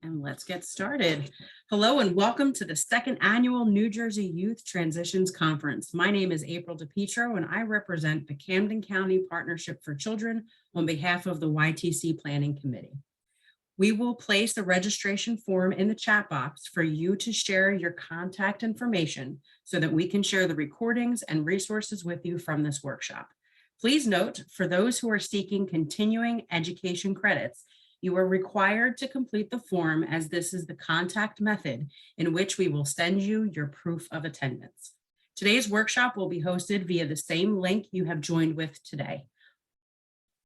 And let's get started. Hello and welcome to the second annual New Jersey Youth Transitions Conference. My name is April DePietro and I represent the Camden County Partnership for Children on behalf of the YTC Planning Committee. We will place the registration form in the chat box for you to share your contact information so that we can share the recordings and resources with you from this workshop. Please note, for those who are seeking continuing education credits, you are required to complete the form as this is the contact method in which we will send you your proof of attendance. Today's workshop will be hosted via the same link you have joined with today.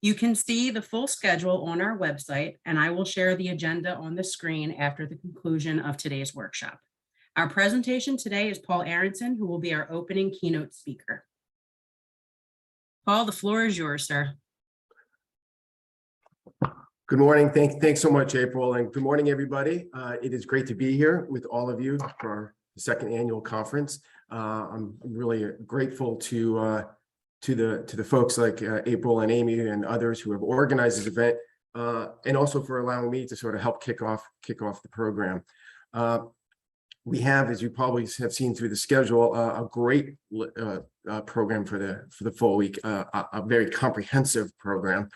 You can see the full schedule on our website, and I will share the agenda on the screen after the conclusion of today's workshop. Our presentation today is Paul Aronsohn, who will be our opening keynote speaker. Paul, the floor is yours, sir. Good morning. Thanks so much, April, and good morning, everybody. It is great to be here with all of you for the second annual conference. I'm really grateful to the folks like April and Amy and others who have organized this event, and also for allowing me to sort of help kick off the program. We have, as you probably have seen through the schedule, a great program for the full week, a very comprehensive program.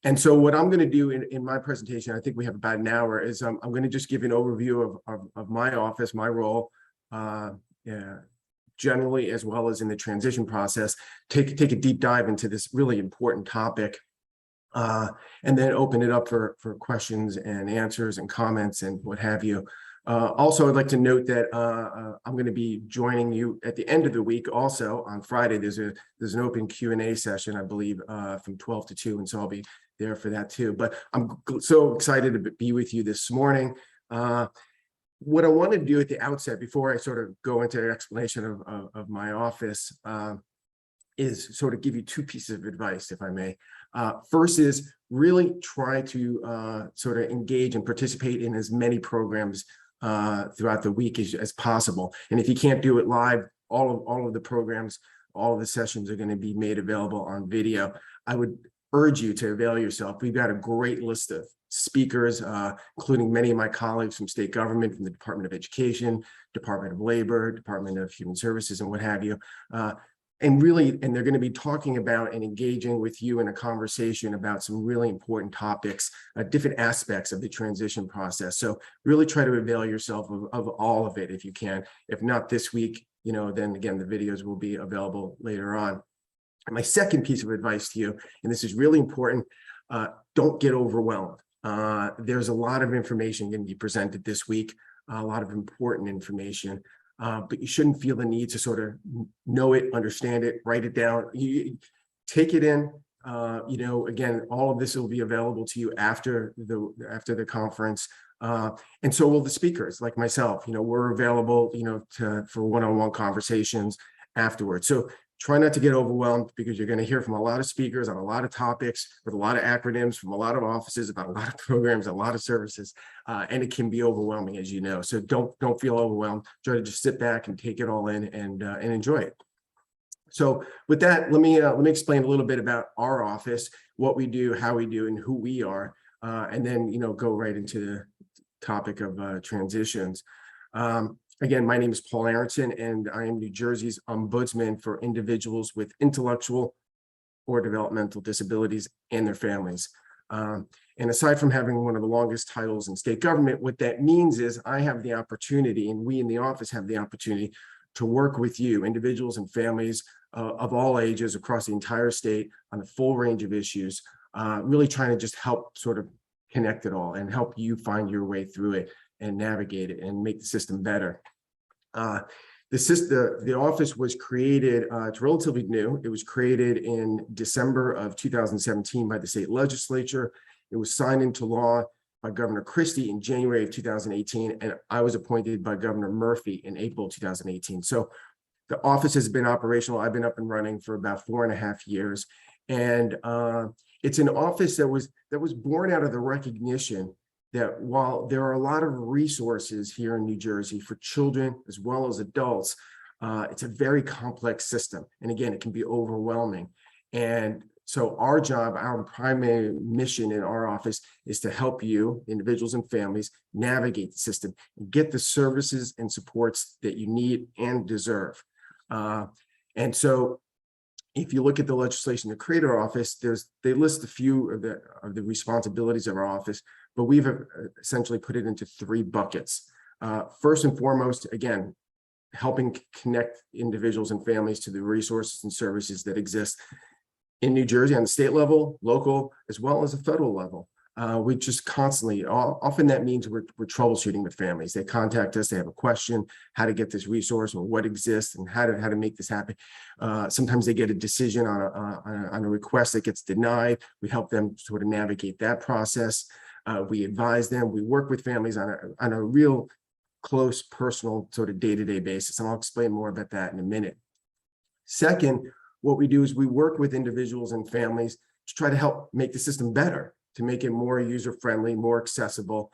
And so what I'm going to do in my presentation, I think we have about an hour, is I'm going to just give an overview of my office, my role, generally, as well as in the transition process, take a deep dive into this really important topic, and then open it up for questions and answers and comments and what have you. Also, I'd like to note that I'm going to be joining you at the end of the week. Also on Friday, there's an open Q&A session, I believe, from 12 to 2, and so I'll be there for that too. But I'm so excited to be with you this morning. What I want to do at the outset, before I sort of go into an explanation of my office, is sort of give you two pieces of advice, if I may. First is really try to sort of engage and participate in as many programs throughout the week as possible. And if you can't do it live, all of the programs, all of the sessions are going to be made available on video. I would urge you to avail yourself. We've got a great list of speakers, including many of my colleagues from state government, from the Department of Education, Department of Labor, Department of Human Services, and what have you. And they're going to be talking about and engaging with you in a conversation about some really important topics, different aspects of the transition process. So really try to avail yourself of all of it if you can. If not this week, then again, the videos will be available later on. And my second piece of advice to you, and this is really important, don't get overwhelmed. There's a lot of information going to be presented this week, a lot of important information. But you shouldn't feel the need to sort of know it, understand it, write it down. You take it in. Again, all of this will be available to you after the conference, and so will the speakers, like myself. We're available, for one-on-one conversations afterwards. So try not to get overwhelmed, because you're going to hear from a lot of speakers on a lot of topics with a lot of acronyms from a lot of offices about a lot of programs, a lot of services, and it can be overwhelming, as you know. So don't feel overwhelmed. Try to just sit back and take it all in and enjoy it. So with that, let me explain a little bit about our office, what we do, how we do, and who we are, and then go right into the topic of transitions. Again, my name is Paul Aronsohn, and I am New Jersey's Ombudsman for individuals with intellectual or developmental disabilities and their families. And aside from having one of the longest titles in state government, what that means is I have the opportunity, and we in the office have the opportunity, to work with you, individuals and families of all ages across the entire state on a full range of issues, really trying to just help sort of connect it all and help you find your way through it and navigate it and make the system better. The office was created, it's relatively new. It was created in December of 2017 by the state legislature. It was signed into law by Governor Christie in January of 2018, and I was appointed by Governor Murphy in April 2018. So the office has been operational. I've been up and running for about 4.5 years. And it's an office that was born out of the recognition that while there are a lot of resources here in New Jersey for children as well as adults, it's a very complex system. And again, it can be overwhelming. And So our job, our primary mission in our office is to help you, individuals and families, navigate the system and get the services and supports that you need and deserve. And so if you look at the legislation to create our office, they list a few of the responsibilities of our office, but we've essentially put it into 3 buckets. First and foremost, again, helping connect individuals and families to the resources and services that exist in New Jersey on the state level, local, as well as the federal level. We just constantly, often that means we're troubleshooting with families. They contact us, they have a question, how to get this resource or what exists and how to make this happen. Sometimes they get a decision on a request that gets denied. We help them sort of navigate that process. We advise them, we work with families on a real close, personal sort of day-to-day basis. And I'll explain more about that in a minute. Second, what we do is we work with individuals and families to try to help make the system better, to make it more user-friendly, more accessible,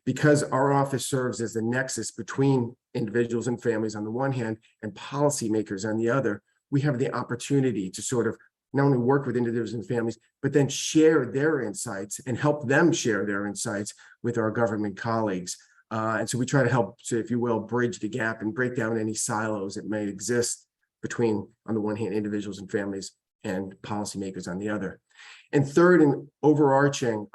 because our office serves as the nexus between individuals and families on the one hand and policymakers on the other. We have the opportunity to sort of not only work with individuals and families, but then share their insights and help them share their insights with our government colleagues. And so we try to help, so if you will, bridge the gap and break down any silos that may exist between, on the one hand, individuals and families and policymakers on the other. And third, and overarching,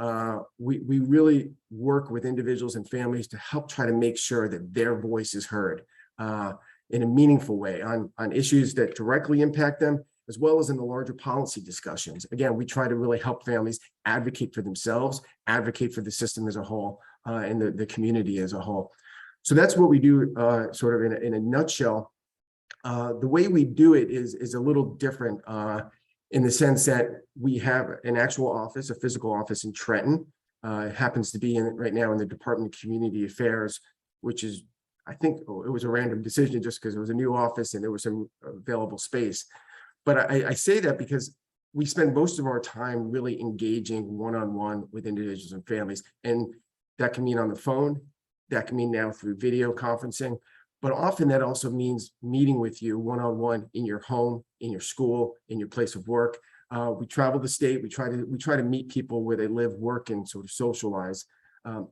we really work with individuals and families to help try to make sure that their voice is heard in a meaningful way on issues that directly impact them, as well as in the larger policy discussions. Again, we try to really help families advocate for themselves, advocate for the system as a whole, and the community as a whole. So that's what we do sort of in a nutshell. The way we do it is a little different in the sense that we have an actual office, a physical office in Trenton. It happens to be right now in the Department of Community Affairs, which is, I think it was a random decision just because it was a new office and there was some available space. But I say that because we spend most of our time really engaging one-on-one with individuals and families. And that can mean on the phone, that can mean now through video conferencing, but often that also means meeting with you one-on-one in your home, in your school, in your place of work. We travel the state, we try to meet people where they live, work, and sort of socialize. And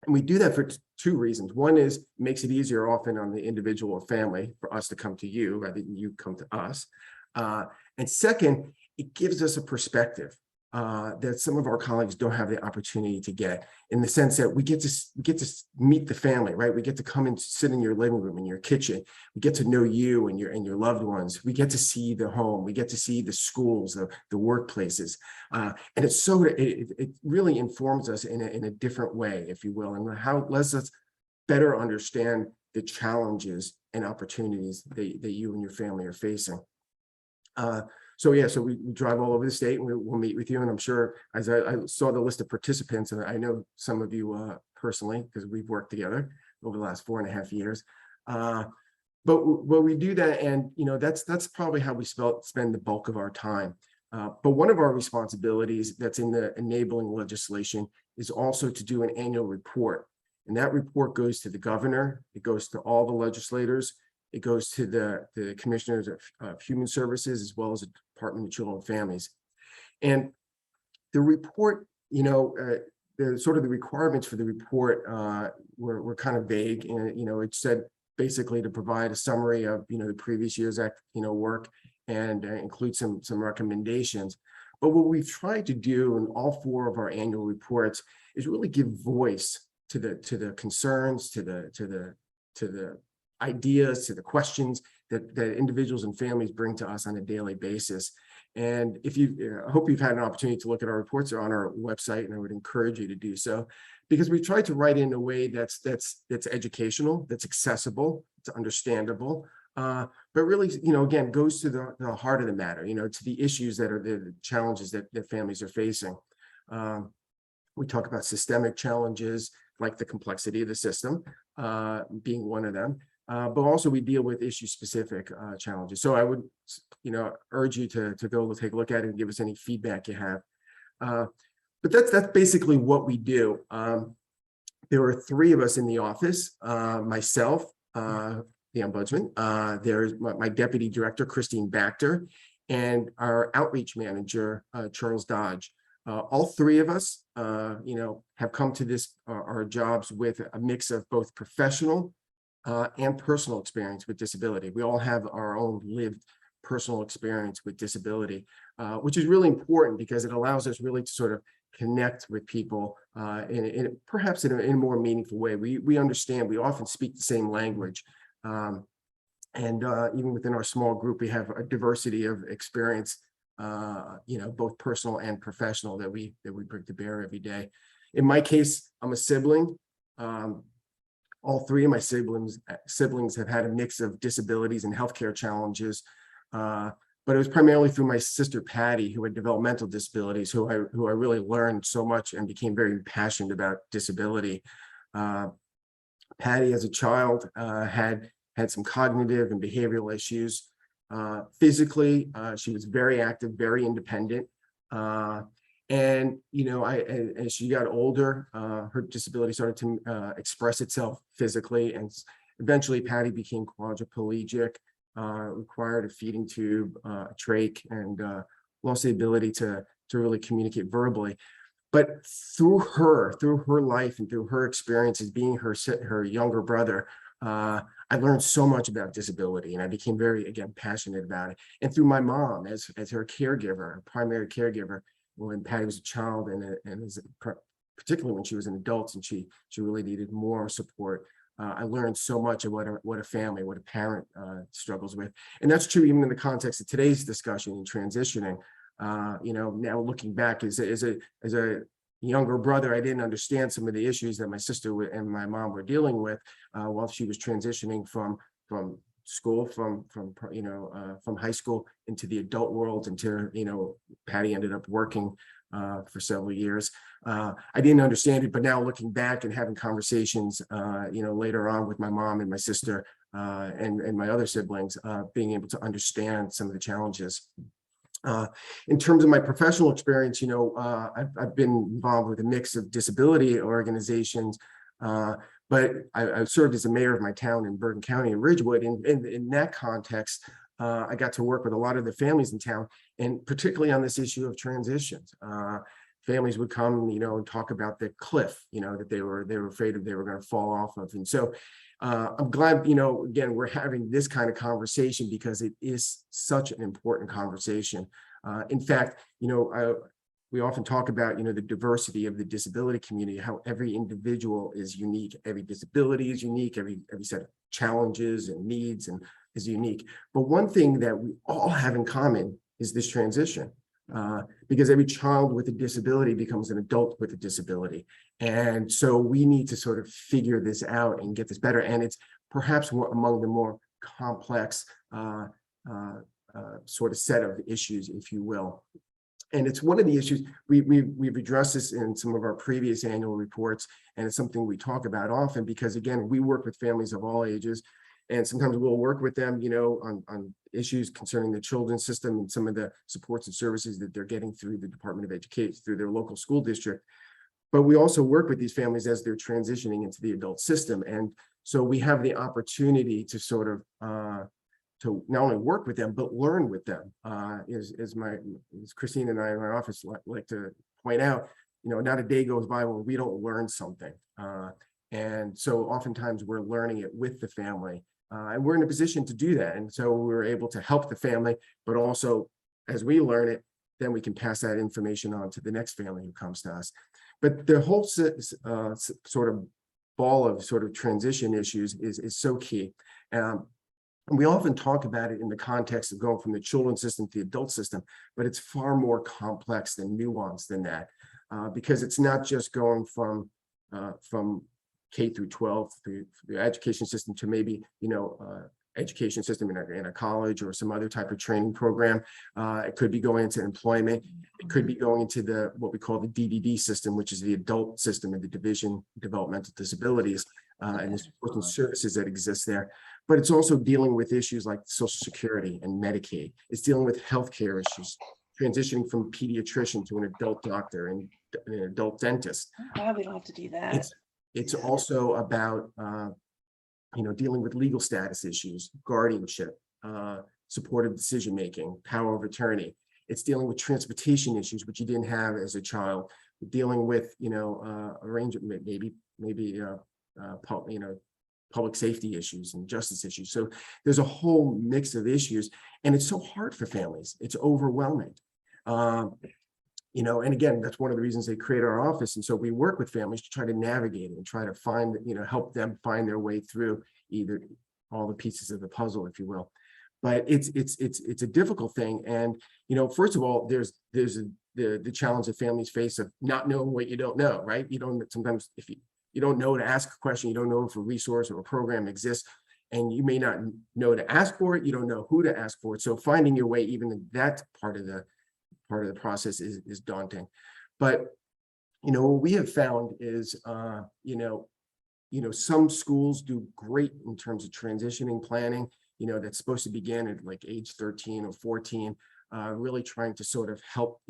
we do that for 2 reasons. One is it makes it easier often on the individual or family for us to come to you rather than you come to us. And second, it gives us a perspective that some of our colleagues don't have the opportunity to get, in the sense that we get to meet the family, right? We get to come and sit in your living room, in your kitchen. We get to know you and your loved ones. We get to see the home. We get to see the schools, the workplaces, and it really informs us in a different way, if you will, and how lets us better understand the challenges and opportunities that you and your family are facing. So we drive all over the state and we'll meet with you. And I'm sure, as I saw the list of participants, and I know some of you personally, because we've worked together over the last 4.5 years. But we do that, and that's probably how we spend the bulk of our time. But one of our responsibilities that's in the enabling legislation is also to do an annual report. And that report goes to the governor, it goes to all the legislators, it goes to the commissioners of human services, as well as the Department of Children and Families. And the report, the sort of the requirements for the report were kind of vague. And, it said basically to provide a summary of, the previous year's work and include some recommendations. But what we've tried to do in all 4 of our annual reports is really give voice to the concerns, to the ideas, to the questions that individuals and families bring to us on a daily basis. And I hope you've had an opportunity to look at our reports. They're on our website, and I would encourage you to do so, because we try to write in a way that's educational, that's accessible, it's understandable, but really, again, goes to the heart of the matter, to the issues that are the challenges that families are facing. We talk about systemic challenges like the complexity of the system being one of them. But also we deal with issue-specific challenges. So I would, urge you to go take a look at it and give us any feedback you have. But that's basically what we do. There are 3 of us in the office, myself, the Ombudsman, there's my Deputy Director, Christine Bachter, and our outreach manager, Charles Dodge. All three of us, have come to our jobs with a mix of both professional and personal experience with disability. We all have our own lived personal experience with disability, which is really important because it allows us really to sort of connect with people perhaps in a more meaningful way. We understand, we often speak the same language. Even within our small group, we have a diversity of experience, both personal and professional that we bring to bear every day. In my case, I'm a sibling. All three of my siblings have had a mix of disabilities and healthcare challenges, but it was primarily through my sister Patty, who had developmental disabilities, who I really learned so much and became very passionate about disability. Patty, as a child, had some cognitive and behavioral issues. Physically, she was very active, very independent. As she got older, her disability started to express itself physically, and eventually Patty became quadriplegic, required a feeding tube, a trach, and lost the ability to really communicate verbally. But through her life and through her experiences being her younger brother, I learned so much about disability, and I became very, again, passionate about it. And through my mom as her caregiver, her primary caregiver, when Patty was a child particularly when she was an adult and she really needed more support. I learned so much of what a family, what a parent struggles with. And that's true even in the context of today's discussion and transitioning. Now looking back as a younger brother, I didn't understand some of the issues that my sister and my mom were dealing with while she was transitioning from school, from high school into the adult world, until Patty ended up working for several years. I didn't understand it, but now looking back and having conversations, later on with my mom and my sister and my other siblings, being able to understand some of the challenges. In terms of my professional experience, I've been involved with a mix of disability organizations, but I served as the mayor of my town in Bergen County in Ridgewood. And in that context, I got to work with a lot of the families in town, and particularly on this issue of transitions. Families would come, and talk about the cliff, that they were afraid they were going to fall off of. And so I'm glad, again, we're having this kind of conversation because it is such an important conversation. In fact, we often talk about, the diversity of the disability community, how every individual is unique, every disability is unique, every set of challenges and needs is unique. But one thing that we all have in common is this transition. Because every child with a disability becomes an adult with a disability. And so we need to sort of figure this out and get this better. And it's perhaps among the more complex sort of set of issues, if you will. And it's one of the issues we've addressed this in some of our previous annual reports. And it's something we talk about often because, again, we work with families of all ages. And sometimes we'll work with them, on issues concerning the children's system and some of the supports and services that they're getting through the Department of Education, through their local school district. But we also work with these families as they're transitioning into the adult system. And so we have the opportunity to sort of, to not only work with them, but learn with them. As Christine and I in our office like to point out, not a day goes by when we don't learn something. And so oftentimes we're learning it with the family. And we're in a position to do that. And so we're able to help the family, but also as we learn it, then we can pass that information on to the next family who comes to us. But the whole sort of ball of sort of transition issues is so key. And we often talk about it in the context of going from the children's system to the adult system, but it's far more complex and nuanced than that, because it's not just going from K through 12, the education system to maybe, education system in a college or some other type of training program. It could be going into employment. It could be going into what we call the DDD system, which is the adult system of the Division of Developmental Disabilities and the support and services that exist there. But it's also dealing with issues like Social Security and Medicaid. It's dealing with healthcare issues, transitioning from pediatrician to an adult doctor and an adult dentist. I'm glad we don't have to do that. It's also about, dealing with legal status issues, guardianship, supportive decision-making, power of attorney. It's dealing with transportation issues, which you didn't have as a child, dealing with, arrangement, public safety issues and justice issues. So there's a whole mix of issues, and it's so hard for families. It's overwhelming. And again, that's one of the reasons they create our office. And so we work with families to try to navigate it and try to find, help them find their way through either all the pieces of the puzzle, if you will. But it's a difficult thing. And, first of all, there's the challenge that families face of not knowing what you don't know, right? You don't, sometimes if you don't know to ask a question, you don't know if a resource or a program exists, and you may not know to ask for it, you don't know who to ask for it. So finding your way, even in that part of the process is daunting. But, what we have found is, some schools do great in terms of transitioning planning, that's supposed to begin at like age 13 or 14, really trying to sort of help,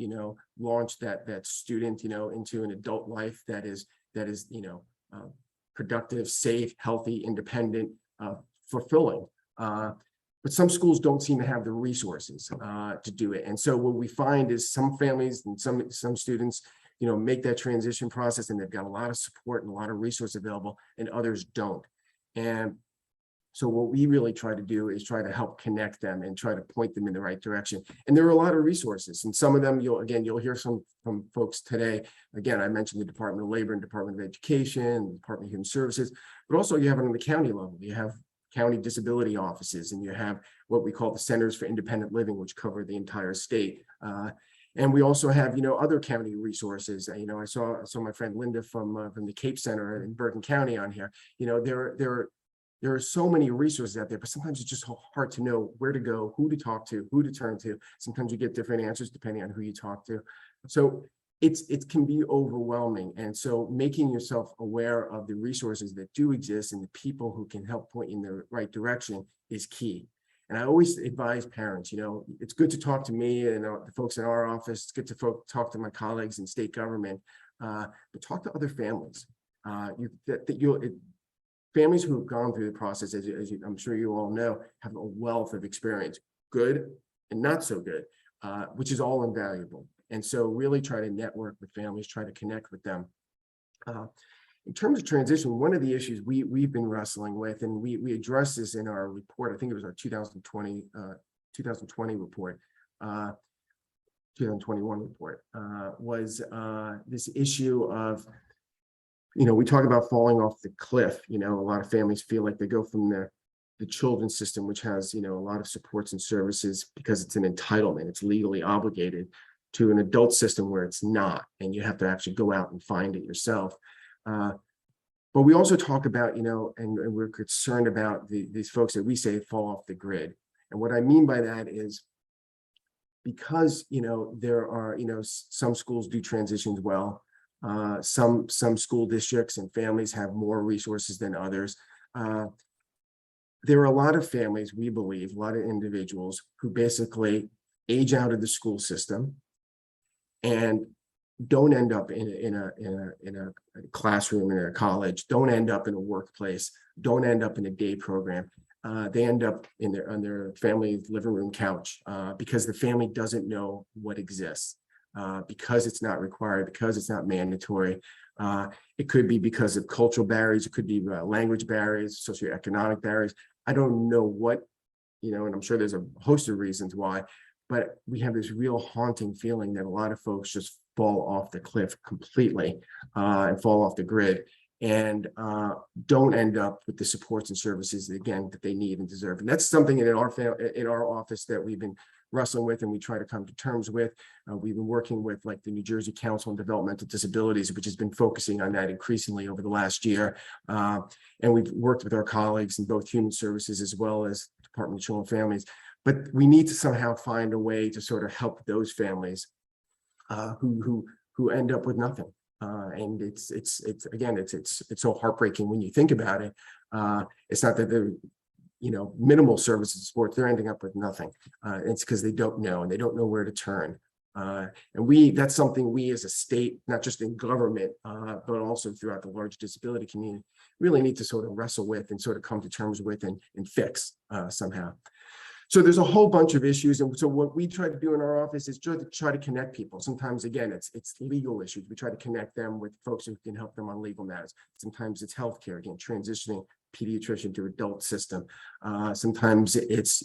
launch that student, into an adult life that is, productive, safe, healthy, independent, fulfilling. But some schools don't seem to have the resources to do it. And so what we find is some families and some students, make that transition process, and they've got a lot of support and a lot of resources available, and others don't. And so what we really try to do is try to help connect them and try to point them in the right direction. And there are a lot of resources, and some of them you'll hear some from folks today. Again, I mentioned the Department of Labor and Department of Education, the Department of Human Services, but also you have it on the county level. You have county disability offices, and you have what we call the Centers for Independent Living, which cover the entire state. And we also have, other county resources. I saw my friend Linda from the Cape Center in Bergen County on here. There are so many resources out there, but sometimes it's just hard to know where to go, who to talk to, who to turn to. Sometimes you get different answers depending on who you talk to. So it can be overwhelming. And so making yourself aware of the resources that do exist and the people who can help point in the right direction is key. And I always advise parents, it's good to talk to me and the folks in our office. It's good to talk to my colleagues in state government, but talk to other families. Families who have gone through the process, as I'm sure you all know, have a wealth of experience, good and not so good, which is all invaluable. And so really try to network with families, try to connect with them. In terms of transition, one of the issues we've been wrestling with, and we addressed this in our report, I think it was our 2020 report, 2021 report, was this issue of, we talk about falling off the cliff. A lot of families feel like they go from the children's system, which has, a lot of supports and services because it's an entitlement, it's legally obligated, to an adult system where it's not, and you have to actually go out and find it yourself. But we also talk about, and we're concerned about these folks that we say fall off the grid. And what I mean by that is because, there are, some schools do transitions well. Some school districts and families have more resources than others. There are a lot of families, we believe, a lot of individuals who basically age out of the school system and don't end up in a classroom in a college, don't end up in a workplace, don't end up in a day program. They end up on their family living room couch because the family doesn't know what exists. Because it's not required, because it's not mandatory. It could be because of cultural barriers, it could be language barriers, socioeconomic barriers. I don't know what, and I'm sure there's a host of reasons why, but we have this real haunting feeling that a lot of folks just fall off the cliff completely and fall off the grid and don't end up with the supports and services, again, that they need and deserve. And that's something in our office that we've been wrestling with and we try to come to terms with. We've been working with like the New Jersey Council on Developmental Disabilities, which has been focusing on that increasingly over the last year. And we've worked with our colleagues in both Human Services as well as Department of Children and Families. But we need to somehow find a way to sort of help those families who end up with nothing. And it's so heartbreaking when you think about it. It's not that they're minimal services and support, they're ending up with nothing. It's because they don't know and they don't know where to turn. And that's something we as a state, not just in government, but also throughout the large disability community, really need to sort of wrestle with and sort of come to terms with and fix somehow. So there's a whole bunch of issues. And so what we try to do in our office is try to connect people. Sometimes, again, it's legal issues. We try to connect them with folks who can help them on legal matters. Sometimes it's healthcare, again, transitioning pediatrician to adult system. Sometimes it's,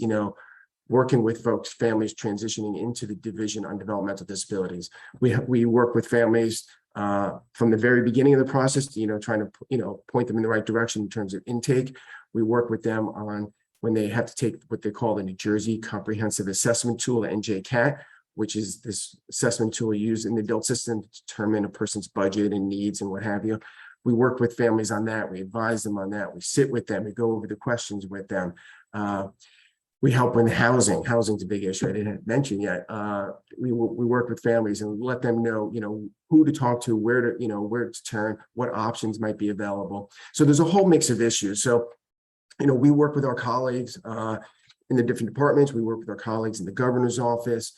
working with folks, families transitioning into the division on developmental disabilities. We work with families from the very beginning of the process, trying to, point them in the right direction in terms of intake. We work with them on when they have to take what they call the New Jersey Comprehensive Assessment Tool, NJCAT, which is this assessment tool used in the adult system to determine a person's budget and needs and what have you. We work with families on that. We advise them on that. We sit with them. We go over the questions with them. We help with housing. Housing's a big issue I didn't mention yet. We work with families and let them know, who to talk to, where to turn, what options might be available. So there's a whole mix of issues. So, we work with our colleagues in the different departments. We work with our colleagues in the governor's office.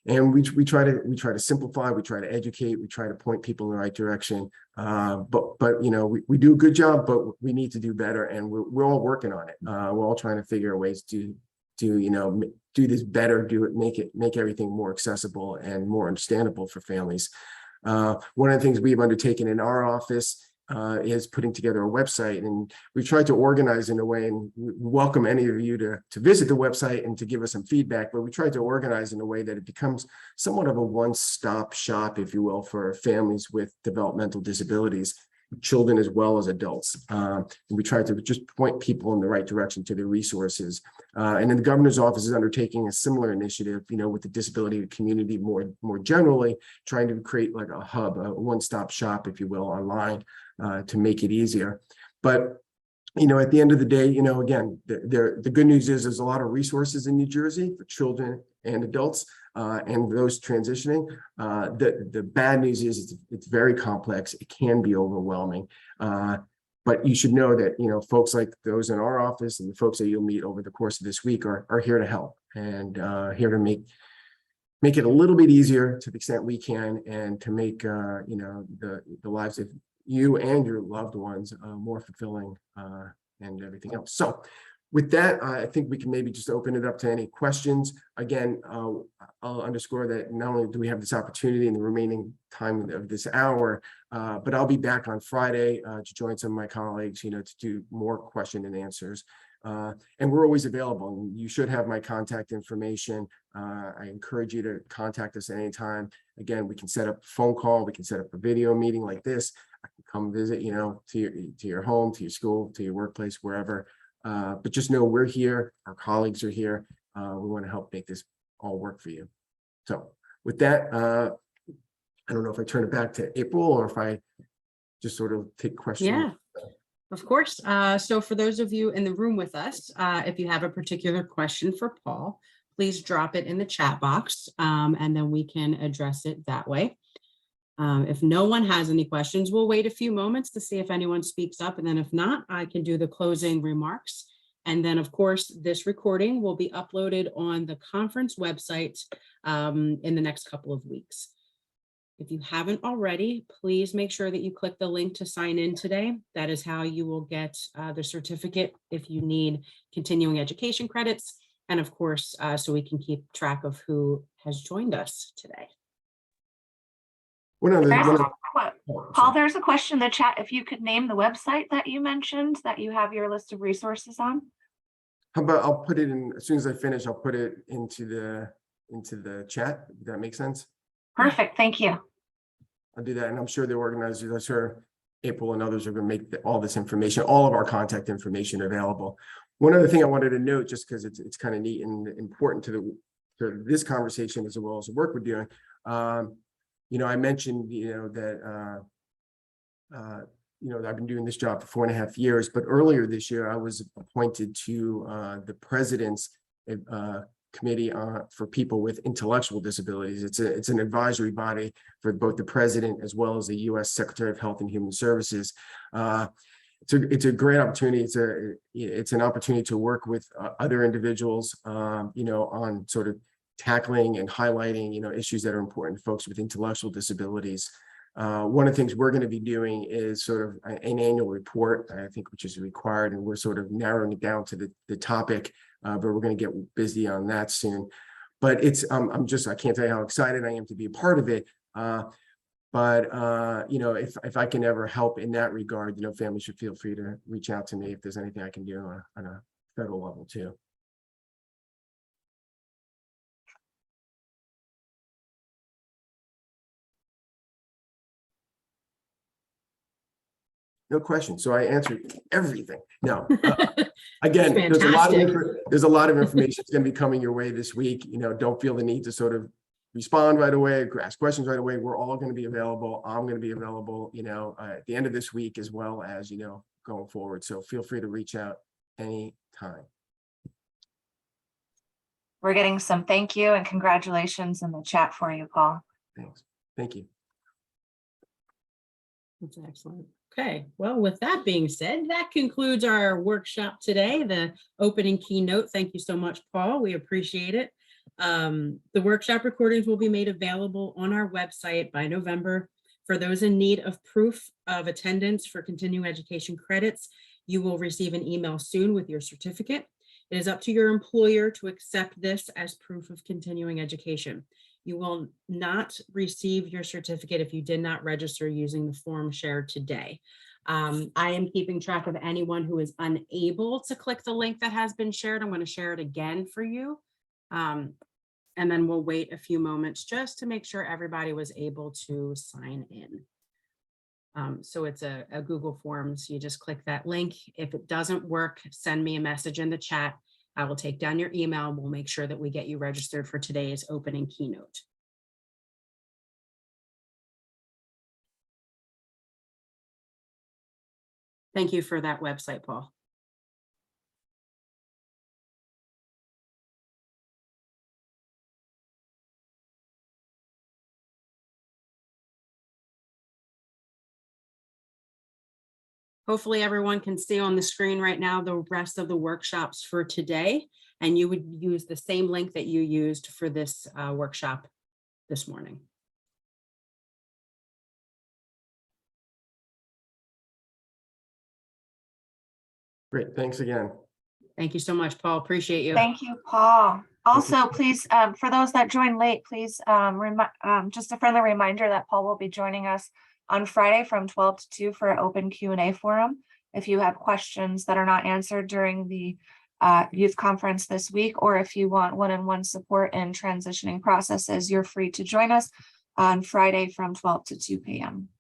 And we try to simplify, we try to educate, we try to point people in the right direction. But we do a good job, but we need to do better, and we're all working on it. We're all trying to figure out ways to do this better, make everything more accessible and more understandable for families. One of the things we've undertaken in our office is putting together a website, and we've tried to organize in a way, and we welcome any of you to visit the website and to give us some feedback, but we tried to organize in a way that it becomes somewhat of a one-stop shop, if you will, for families with developmental disabilities, children as well as adults. And we tried to just point people in the right direction to the resources. And then the governor's office is undertaking a similar initiative, with the disability community more generally, trying to create like a hub, a one-stop shop, if you will, online to make it easier. But at the end of the day, again, the good news is there's a lot of resources in New Jersey for children and adults and those transitioning. The bad news is it's very complex. It can be overwhelming. But you should know that, folks like those in our office and the folks that you'll meet over the course of this week are here to help and here to make it a little bit easier to the extent we can, and to make, the lives of you and your loved ones more fulfilling and everything else. So with that, I think we can maybe just open it up to any questions. Again, I'll underscore that not only do we have this opportunity in the remaining time of this hour, but I'll be back on Friday to join some of my colleagues, to do more question and answers. And we're always available. You should have my contact information. I encourage you to contact us at any time. Again, we can set up a phone call. We can set up a video meeting like this. I can come visit, to your home, to your school, to your workplace, wherever. But just know we're here. Our colleagues are here. We want to help make this all work for you. So with that, I don't know if I turn it back to April or if I just sort of take questions. Yeah, of course. So for those of you in the room with us, if you have a particular question for Paul, please drop it in the chat box, and then we can address it that way. If no one has any questions, we'll wait a few moments to see if anyone speaks up. And then if not, I can do the closing remarks. And then, of course, this recording will be uploaded on the conference website in the next couple of weeks. If you haven't already, please make sure that you click the link to sign in today. That is how you will get the certificate if you need continuing education credits. And of course, so we can keep track of who has joined us today. Paul, there's a question in the chat. If you could name the website that you mentioned that you have your list of resources on. How about I'll put it in as soon as I finish, I'll put it into the chat. Does that make sense? Perfect. Thank you. I'll do that. And I'm sure the organizers, I'm sure April and others are going to make all this information, all of our contact information available. One other thing I wanted to note, just because it's kind of neat and important to this conversation as well as the work we're doing. I mentioned, that I've been doing this job for 4.5 years, but earlier this year I was appointed to the president's committee for people with intellectual disabilities. It's an advisory body for both the president as well as the U.S. Secretary of Health and Human Services. It's a great opportunity. It's an opportunity to work with other individuals, on sort of tackling and highlighting, issues that are important to folks with intellectual disabilities. One of the things we're going to be doing is sort of an annual report, I think, which is required, and we're sort of narrowing it down to the topic but we're going to get busy on that soon. But it's, I can't tell you how excited I am to be a part of it. But you know, if I can ever help in that regard, you know, families should feel free to reach out to me if there's anything I can do on a federal level too. No question. So I answered everything. No, again, there's a lot of information that's going to be coming your way this week. You know, don't feel the need to sort of respond right away, ask questions right away. We're all going to be available. I'm going to be available, you know, at the end of this week, as well as, you know, going forward. So feel free to reach out anytime. We're getting some thank you and congratulations in the chat for you, Paul. Thanks. Thank you. That's excellent. Okay, well, with that being said, that concludes our workshop today, the opening keynote. Thank you so much, Paul. We appreciate it. The workshop recordings will be made available on our website by November. For those in need of proof of attendance for continuing education credits, you will receive an email soon with your certificate. It is up to your employer to accept this as proof of continuing education. You will not receive your certificate if you did not register using the form shared today. I am keeping track of anyone who is unable to click the link that has been shared. I'm going to share it again for you. And then we'll wait a few moments just to make sure everybody was able to sign in. So it's a Google Forms. You just click that link. If it doesn't work, send me a message in the chat. I will take down your email. We'll make sure that we get you registered for today's opening keynote. Thank you for that website, Paul. Hopefully everyone can see on the screen right now the rest of the workshops for today, and you would use the same link that you used for this workshop this morning. Great. Thanks again. Thank you so much, Paul. Appreciate you. Thank you, Paul. Also, please, for those that joined late, please, just a friendly reminder that Paul will be joining us on Friday from 12 to 2 for an open Q&A forum. If you have questions that are not answered during the youth conference this week, or if you want one-on-one support in transitioning processes, you're free to join us on Friday from 12 to 2 p.m.